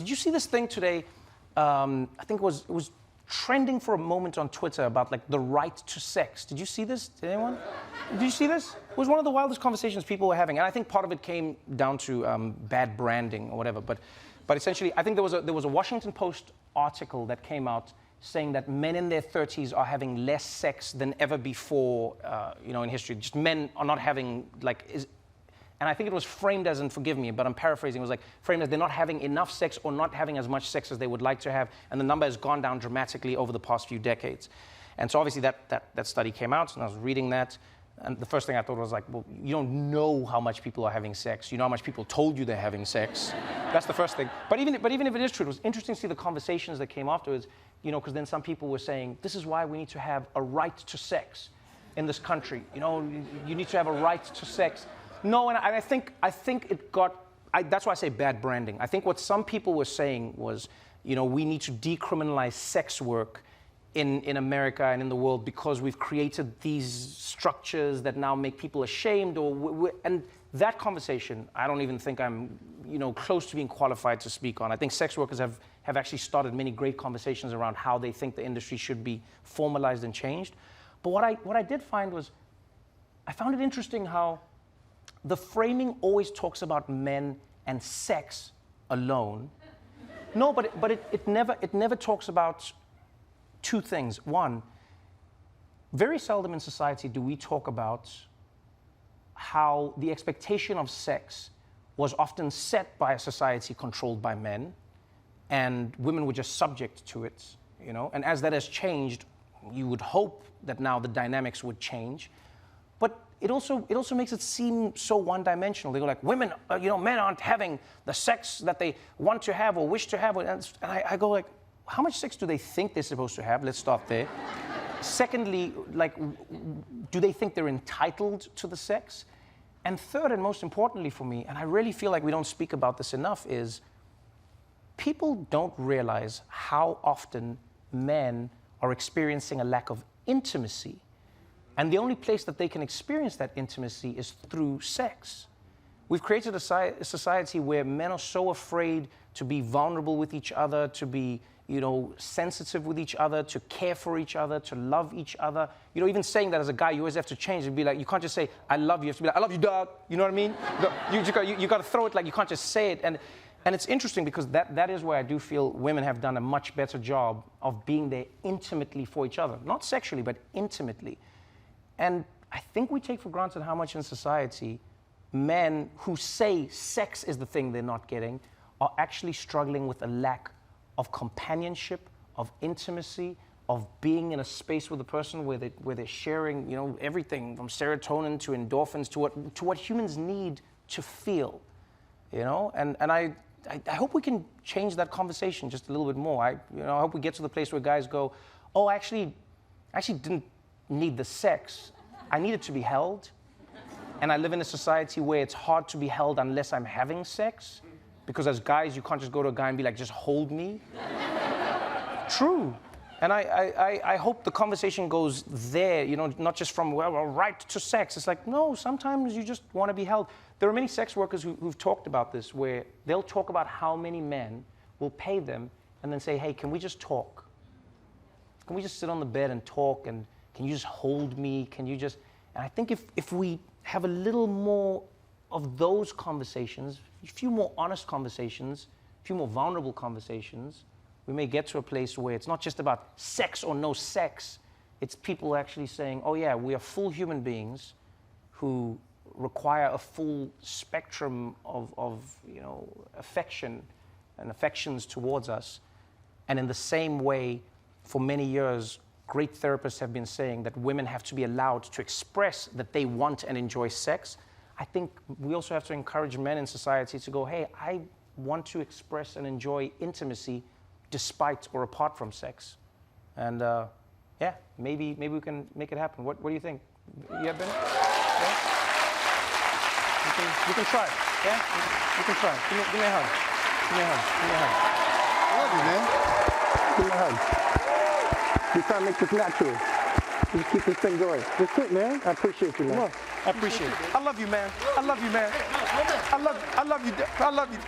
Did you see this thing today? I think it was trending for a moment on Twitter about like the right to sex. Did you see this? Did anyone? Did you see this? It was one of the wildest conversations people were having, and I think part of it came down to bad branding or whatever. But essentially, I think there was a Washington Post article that came out saying that men in their 30s are having less sex than ever before, in history. Just men are not having and I think it was framed as, and forgive me, but I'm paraphrasing, it was like framed as they're not having enough sex or not having as much sex as they would like to have, and the number has gone down dramatically over the past few decades. And so obviously that study came out, and I was reading that, and the first thing I thought was like, well, you don't know how much people are having sex. You know how much people told you they're having sex. That's the first thing. But even if it is true, it was interesting to see the conversations that came afterwards, because then some people were saying, this is why we need to have a right to sex in this country. You need to have a right to sex. No, and I think it got, that's why I say bad branding. I think what some people were saying was, we need to decriminalize sex work in America and in the world because we've created these structures that now make people ashamed, and that conversation, I don't even think I'm, close to being qualified to speak on. I think sex workers have actually started many great conversations around how they think the industry should be formalized and changed. But what I did find was, I found it interesting how the framing always talks about men and sex alone. No, but it never talks about two things. One, very seldom in society do we talk about how the expectation of sex was often set by a society controlled by men, and women were just subject to it, And as that has changed, you would hope that now the dynamics would change. But it also makes it seem so one-dimensional. They go like, women, men aren't having the sex that they want to have or wish to have. And I go like, how much sex do they think they're supposed to have? Let's start there. Secondly, do they think they're entitled to the sex? And third, and most importantly for me, and I really feel like we don't speak about this enough, is people don't realize how often men are experiencing a lack of intimacy. And the only place that they can experience that intimacy is through sex. We've created a society where men are so afraid to be vulnerable with each other, to be, sensitive with each other, to care for each other, to love each other. Even saying that as a guy, you always have to change and be like, you can't just say, I love you. You have to be like, I love you, dog. You know what I mean? You got to throw it, like you can't just say it. And it's interesting because that is where I do feel women have done a much better job of being there intimately for each other. Not sexually, but intimately. And I think we take for granted how much in society men who say sex is the thing they're not getting are actually struggling with a lack of companionship, of intimacy, of being in a space with a person where they're sharing, everything from serotonin to endorphins to what humans need to feel, And I hope we can change that conversation just a little bit more. I hope we get to the place where guys go, oh, I actually didn't need the sex. I needed to be held. And I live in a society where it's hard to be held unless I'm having sex. Because as guys, you can't just go to a guy and be like, just hold me. True. And I hope the conversation goes there, not just from, well, right to sex. It's like, no, sometimes you just want to be held. There are many sex workers who've talked about this, where they'll talk about how many men will pay them and then say, hey, can we just talk? Can we just sit on the bed and talk? And can you just hold me? Can you just... And I think if we have a little more of those conversations, a few more honest conversations, a few more vulnerable conversations, we may get to a place where it's not just about sex or no sex. It's people actually saying, oh yeah, we are full human beings who require a full spectrum of affection and affections towards us. And in the same way, for many years, great therapists have been saying that women have to be allowed to express that they want and enjoy sex. I think we also have to encourage men in society to go, hey, I want to express and enjoy intimacy despite or apart from sex. And yeah, maybe we can make it happen. What do you think? You have been? Yeah? You can try. Yeah? You can try. Give me a hug. Give me a hug. Give me a hug. I love you, man. Give me a hug. You try to make this natural. Just keep this thing going. That's it, man. I appreciate you, man. I appreciate it. I love you, man. I love you, man. I love you. I love you.